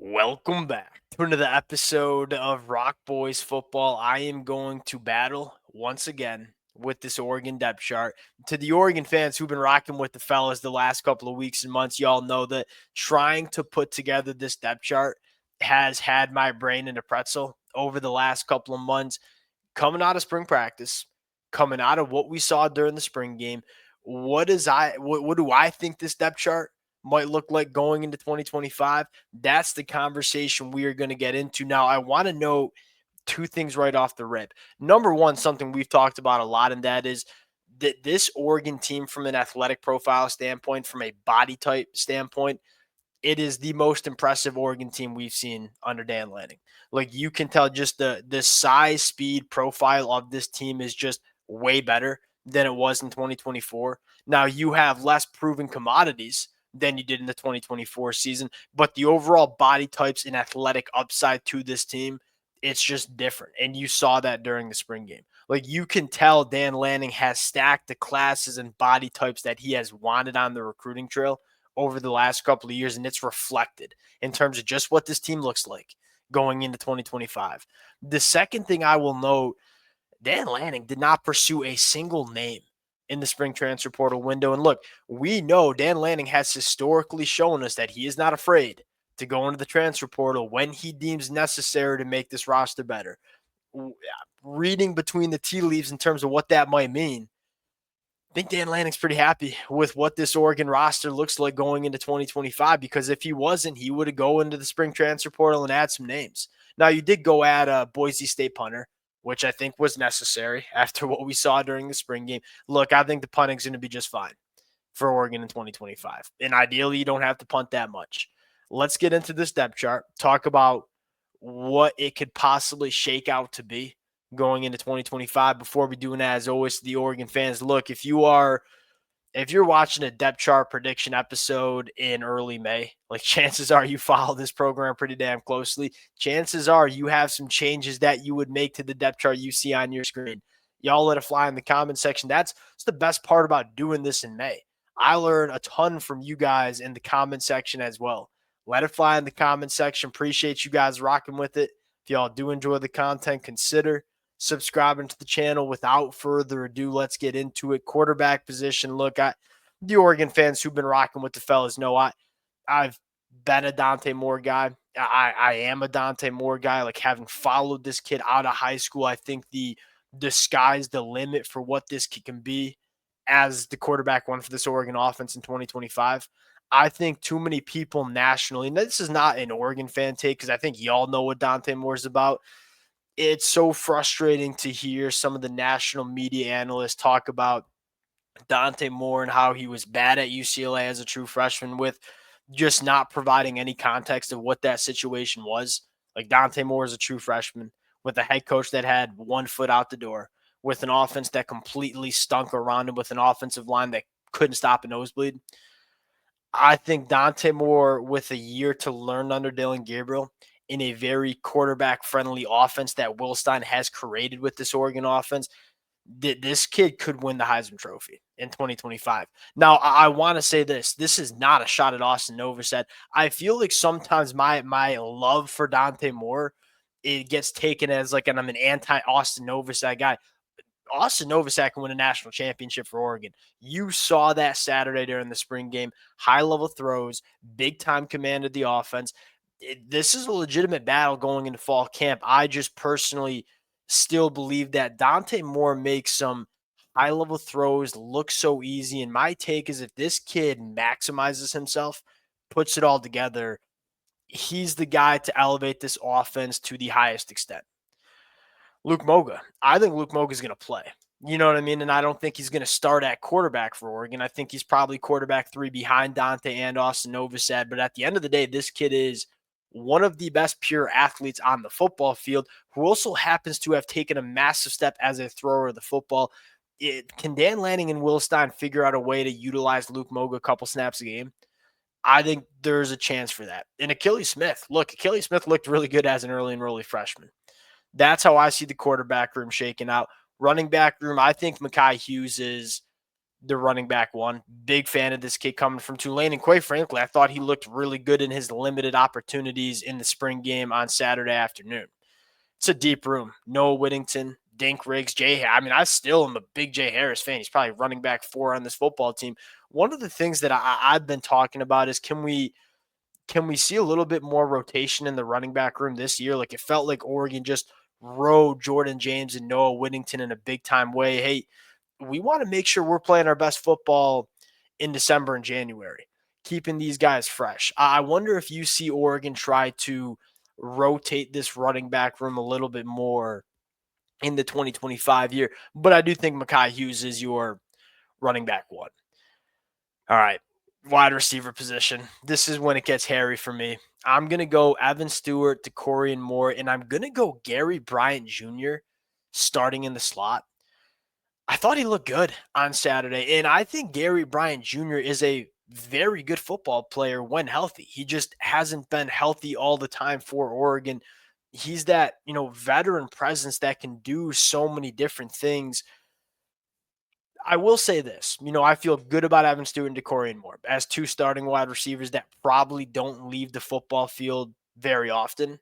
Welcome back to another episode of Rock Boys Football. I am going to battle once again with this Oregon depth chart. To the Oregon fans who've been rocking with the fellas the last couple of weeks and months, y'all know that trying to put together this depth chart has had my brain in a pretzel over the last couple of months. Coming out of spring practice, coming out of what we saw during the spring game, what do I think this depth chart might look like going into 2025? That's the conversation we are going to get into. Now, I want to know two things right off the rip. Number one, something we've talked about a lot, and that is that this Oregon team, from an athletic profile standpoint, from a body type standpoint, it is the most impressive Oregon team we've seen under Dan Lanning. Like, you can tell just the size, speed profile of this team is just way better than it was in 2024. Now, you have less proven commodities than you did in the 2024 season, but the overall body types and athletic upside to this team, it's just different. And you saw that during the spring game. Like, you can tell Dan Lanning has stacked the classes and body types that he has wanted on the recruiting trail over the last couple of years, and it's reflected in terms of just what this team looks like going into 2025. The second thing I will note, Dan Lanning did not pursue a single name in the spring transfer portal window. And look, we know Dan Lanning has historically shown us that he is not afraid to go into the transfer portal when he deems necessary to make this roster better. Reading between the tea leaves in terms of what that might mean, I think Dan Lanning's pretty happy with what this Oregon roster looks like going into 2025, because if he wasn't, he would have go into the spring transfer portal and add some names. Now, you did go add a Boise State punter, which I think was necessary after what we saw during the spring game. Look, I think the punting's going to be just fine for Oregon in 2025. And ideally, you don't have to punt that much. Let's get into this depth chart, talk about what it could possibly shake out to be going into 2025. Before we do that, as always, to the Oregon fans, look, if you're watching a depth chart prediction episode in early May, like, chances are you follow this program pretty damn closely. Chances are you have some changes that you would make to the depth chart you see on your screen. Y'all let it fly in the comment section. That's the best part about doing this in May. I learn a ton from you guys in the comment section as well. Let it fly in the comment section. Appreciate you guys rocking with it. If y'all do enjoy the content, consider subscribing to the channel. Without further ado, let's get into it. Quarterback position. Look, the Oregon fans who've been rocking with the fellas know I've been a Dante Moore guy. I am a Dante Moore guy. Like, having followed this kid out of high school, I think the sky's the limit for what this kid can be as the quarterback one for this Oregon offense in 2025. I think too many people nationally, and this is not an Oregon fan take because I think y'all know what Dante Moore is about. It's so frustrating to hear some of the national media analysts talk about Dante Moore and how he was bad at UCLA as a true freshman, with just not providing any context of what that situation was. Like, Dante Moore is a true freshman with a head coach that had 1 foot out the door, with an offense that completely stunk around him, with an offensive line that couldn't stop a nosebleed. I think Dante Moore, with a year to learn under Dylan Gabriel, in a very quarterback-friendly offense that Will Stein has created with this Oregon offense, this kid could win the Heisman Trophy in 2025. Now, I want to say this. This is not a shot at Austin Novosad. I feel like sometimes my love for Dante Moore, it gets taken as like, and I'm an anti-Austin Novosad guy. Austin Novosad can win a national championship for Oregon. You saw that Saturday during the spring game. High-level throws, big-time command of the offense. This is a legitimate battle going into fall camp. I just personally still believe that Dante Moore makes some high-level throws look so easy. And my take is, if this kid maximizes himself, puts it all together, he's the guy to elevate this offense to the highest extent. Luke Moga. I think Luke Moga is going to play. You know what I mean? And I don't think he's going to start at quarterback for Oregon. I think he's probably quarterback 3 behind Dante and Austin Novosad. But at the end of the day, this kid is one of the best pure athletes on the football field, who also happens to have taken a massive step as a thrower of the football. Can Dan Lanning and Will Stein figure out a way to utilize Luke Moga a couple snaps a game? I think there's a chance for that. And Achilles Smith looked really good as an early enrollee freshman. That's how I see the quarterback room shaking out. Running back room, I think Mekhi Hughes is the running back one. Big fan of this kid coming from Tulane. And quite frankly, I thought he looked really good in his limited opportunities in the spring game on Saturday afternoon. It's a deep room. Noah Whittington, Dink Riggs, I mean, I still am a big Jay Harris fan. He's probably running back 4 on this football team. One of the things that I've been talking about is can we see a little bit more rotation in the running back room this year? Like, it felt like Oregon just rode Jordan James and Noah Whittington in a big time way. Hey, we want to make sure we're playing our best football in December and January, keeping these guys fresh. I wonder if you see Oregon try to rotate this running back room a little bit more in the 2025 year. But I do think Mekhi Hughes is your running back one. All right, wide receiver position. This is when it gets hairy for me. I'm going to go Evan Stewart, Dakorien Moore, and I'm going to go Gary Bryant Jr. starting in the slot. I thought he looked good on Saturday, and I think Gary Bryant Jr. is a very good football player when healthy. He just hasn't been healthy all the time for Oregon. He's that, veteran presence that can do so many different things. I will say this, I feel good about Evan Stewart and Dakorien Moore as 2 starting wide receivers that probably don't leave the football field very often.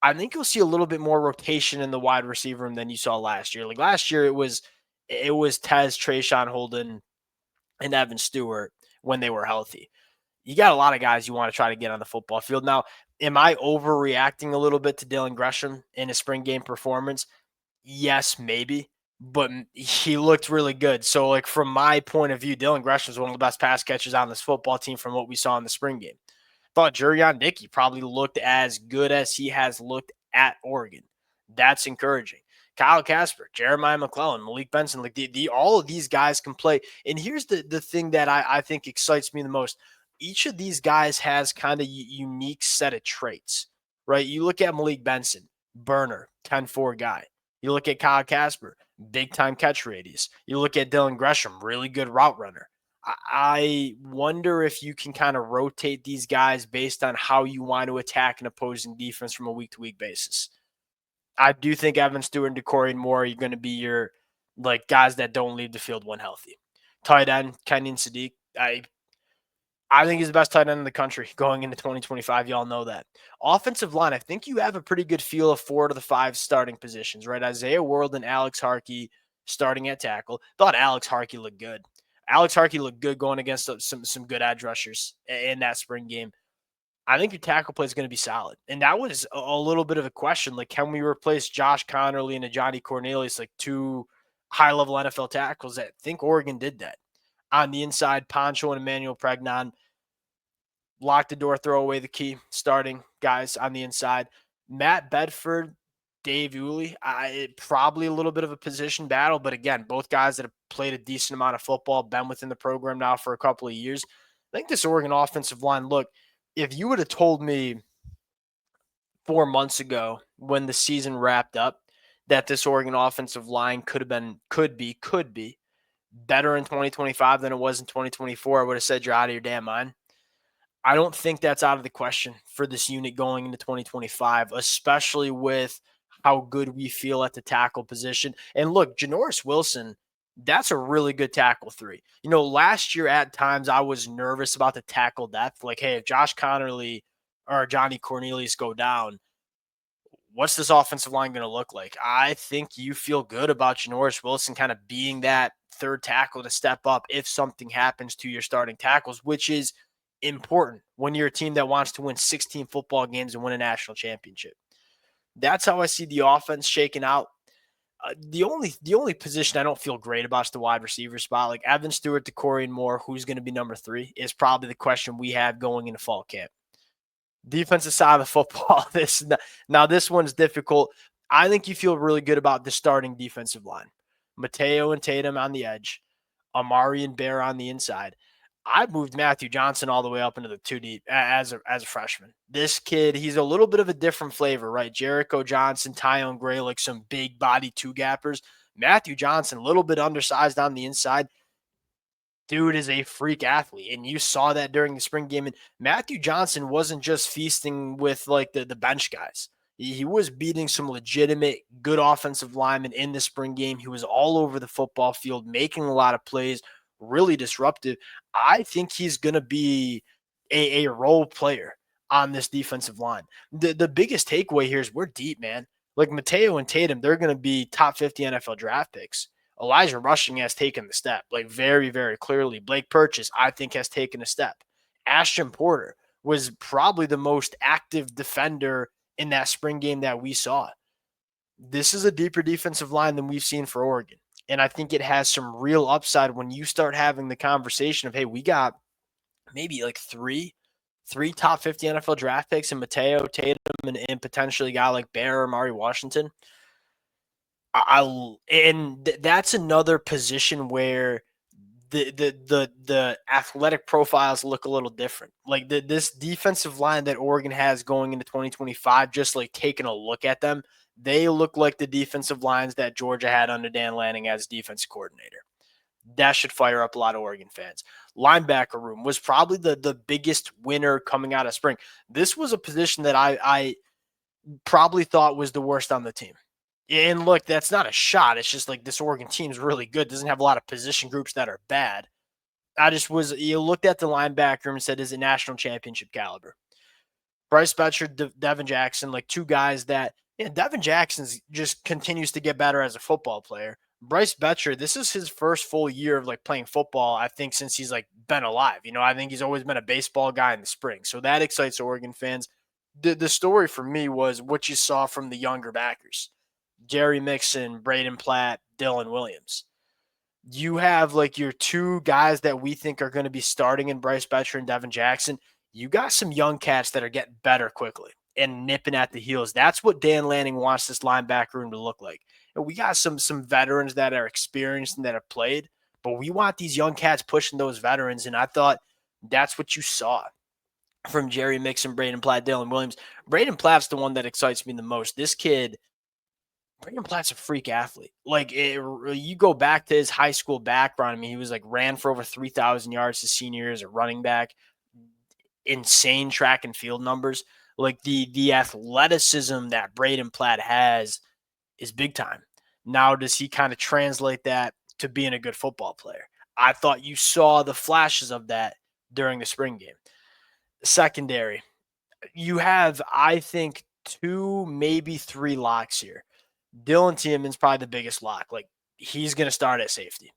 I think you'll see a little bit more rotation in the wide receiver room than you saw last year. Like last year, it was Tez, Trayshawn Holden, and Evan Stewart when they were healthy. You got a lot of guys you want to try to get on the football field. Now, am I overreacting a little bit to Dylan Gresham in his spring game performance? Yes, maybe, but he looked really good. So, like, from my point of view, Dylan Gresham is one of the best pass catchers on this football team from what we saw in the spring game. Thought Jurion Dickey probably looked as good as he has looked at Oregon. That's encouraging. Kyle Casper, Jeremiah McClellan, Malik Benson, like all of these guys can play. And here's the thing that I think excites me the most. Each of these guys has kind of unique set of traits, right? You look at Malik Benson, burner, 10-4 guy. You look at Kyle Casper, big time catch radius. You look at Dylan Gresham, really good route runner. I wonder if you can kind of rotate these guys based on how you want to attack an opposing defense from a week-to-week basis. I do think Evan Stewart and Dakorien Moore are going to be your guys that don't leave the field when healthy. Tight end, Kenyon Sadiq. I think he's the best tight end in the country going into 2025. Y'all know that. Offensive line, I think you have a pretty good feel of 4 to the 5 starting positions, right? Isaiah World and Alex Harkey starting at tackle. Thought Alex Harkey looked good. Alex Harkey looked good going against some good edge rushers in that spring game. I think your tackle play is going to be solid. And that was a little bit of a question. Like, can we replace Josh Connerly and Johnny Cornelius, like 2 high-level NFL tackles? I think Oregon did that. On the inside, Poncho and Emmanuel Pregnon lock the door, throw away the key, starting guys on the inside. Matt Bedford, Dave Uli, probably a little bit of a position battle, but again, both guys that have played a decent amount of football, been within the program now for a couple of years. I think this Oregon offensive line, look, if you would have told me 4 months ago when the season wrapped up that this Oregon offensive line could be better in 2025 than it was in 2024, I would have said you're out of your damn mind. I don't think that's out of the question for this unit going into 2025, especially with how good we feel at the tackle position. And look, Janoris Wilson, that's a really good tackle 3. Last year at times I was nervous about the tackle depth. Like, hey, if Josh Connerly or Johnny Cornelius go down, what's this offensive line going to look like? I think you feel good about Janoris Wilson kind of being that 3rd tackle to step up if something happens to your starting tackles, which is important when you're a team that wants to win 16 football games and win a national championship. That's how I see the offense shaking out. The only position I don't feel great about is the wide receiver spot. Like Evan Stewart, Dakorien Moore, who's going to be number 3, is probably the question we have going into fall camp. Defensive side of the football. This one's difficult. I think you feel really good about the starting defensive line. Mateo and Tatum on the edge, Amari and Bear on the inside. I moved Matthew Johnson all the way up into the 2 deep as a freshman. This kid, he's a little bit of a different flavor, right? Jericho Johnson, Tyon Gray, like some big body 2-gappers. Matthew Johnson, a little bit undersized on the inside. Dude is a freak athlete, and you saw that during the spring game. And Matthew Johnson wasn't just feasting with like the bench guys. He was beating some legitimate good offensive linemen in the spring game. He was all over the football field, making a lot of plays, really disruptive. I think he's going to be a role player on this defensive line. The biggest takeaway here is we're deep, man. Like Mateo and Tatum, they're going to be top 50 NFL draft picks. Elijah Rushing has taken the step, like very, very clearly. Blake Purchase, I think, has taken a step. Ashton Porter was probably the most active defender in that spring game that we saw. This is a deeper defensive line than we've seen for Oregon. And I think it has some real upside when you start having the conversation of, hey, we got maybe like three top 50 NFL draft picks in Mateo, Tatum, and potentially a guy like Bear or Mari Washington. That's another position where the athletic profiles look a little different. Like this defensive line that Oregon has going into 2025, just like taking a look at them, they look like the defensive lines that Georgia had under Dan Lanning as defensive coordinator. That should fire up a lot of Oregon fans. Linebacker room was probably the biggest winner coming out of spring. This was a position that I probably thought was the worst on the team. And look, that's not a shot. It's just like this Oregon team is really good. Doesn't have a lot of position groups that are bad. You looked at the linebacker and said, is it national championship caliber? Bryce Betcher, Devin Jackson, like two guys that, Devin Jackson just continues to get better as a football player. Bryce Betcher, this is his first full year of like playing football, I think, since he's like been alive. I think he's always been a baseball guy in the spring. So that excites Oregon fans. The story for me was what you saw from the younger backers. Jerry Mixon, Braden Platt, Dylan Williams. You have like your two guys that we think are going to be starting in Bryce Betcher and Devin Jackson. You got some young cats that are getting better quickly and nipping at the heels. That's what Dan Lanning wants this linebacker room to look like. And we got some veterans that are experienced and that have played, but we want these young cats pushing those veterans. And I thought that's what you saw from Jerry Mixon, Braden Platt, Dylan Williams. Braden Platt's the one that excites me the most. This kid, Braden Platt's a freak athlete. Like you go back to his high school background. I mean, he was like ran for over 3,000 yards his senior year as a running back. Insane track and field numbers. Like the athleticism that Braden Platt has is big time. Now, does he kind of translate that to being a good football player? I thought you saw the flashes of that during the spring game. Secondary, you have, I think, 2, maybe 3 locks here. Dylan Tieman's probably the biggest lock. Like, he's going to start at safety.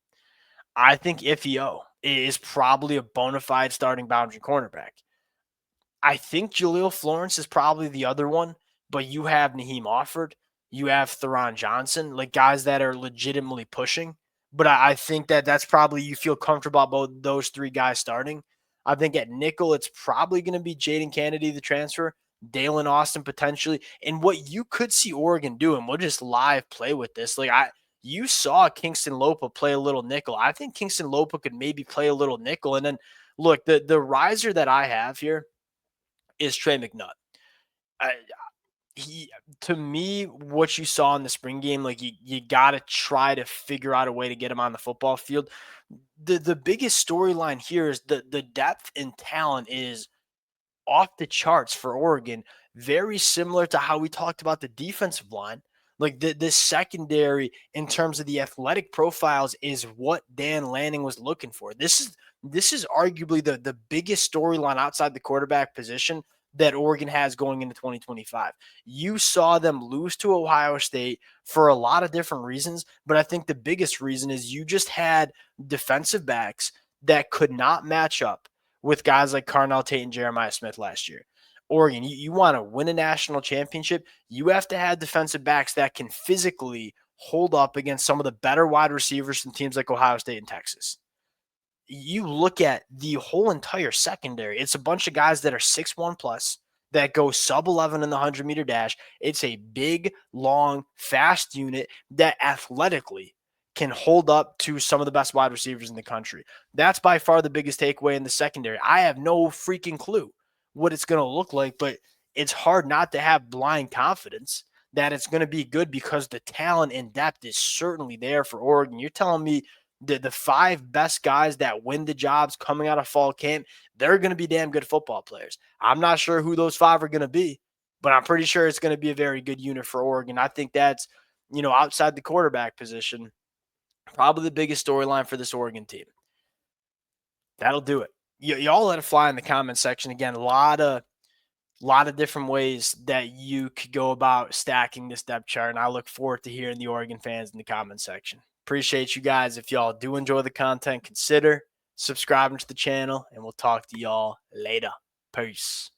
I think Ifio is probably a bona fide starting boundary cornerback. I think Jaleel Florence is probably the other one, but you have Naheem Offord. You have Theron Johnson, like guys that are legitimately pushing. But I think that's probably, you feel comfortable about those 3 guys starting. I think at nickel, it's probably going to be Jaden Kennedy, the transfer, Dalen Austin potentially. And what you could see Oregon do, and we'll just live play with this. You saw Kingston Lopa play a little nickel. I think Kingston Lopa could maybe play a little nickel. And then look, the riser that I have here is Trey McNutt. To me, what you saw in the spring game, like you got to try to figure out a way to get him on the football field. The biggest storyline here is the depth and talent is off the charts for Oregon, very similar to how we talked about the defensive line. Like this secondary in terms of the athletic profiles is what Dan Lanning was looking for. This is arguably the biggest storyline outside the quarterback position that Oregon has going into 2025. You saw them lose to Ohio State for a lot of different reasons, but I think the biggest reason is you just had defensive backs that could not match up with guys like Carnell Tate and Jeremiah Smith last year. Oregon, you want to win a national championship, you have to have defensive backs that can physically hold up against some of the better wide receivers from teams like Ohio State and Texas. You look at the whole entire secondary, it's a bunch of guys that are 6'1 plus that go sub 11 in the 100-meter dash. It's a big, long, fast unit that athletically can hold up to some of the best wide receivers in the country. That's by far the biggest takeaway in the secondary. I have no freaking clue what it's going to look like, but it's hard not to have blind confidence that it's going to be good because the talent and depth is certainly there for Oregon. You're telling me the 5 best guys that win the jobs coming out of fall camp, they're going to be damn good football players. I'm not sure who those 5 are going to be, but I'm pretty sure it's going to be a very good unit for Oregon. I think that's, outside the quarterback position, probably the biggest storyline for this Oregon team. That'll do it. Y'all let it fly in the comment section. Again, a lot of different ways that you could go about stacking this depth chart, and I look forward to hearing the Oregon fans in the comment section. Appreciate you guys. If y'all do enjoy the content, consider subscribing to the channel, and we'll talk to y'all later. Peace.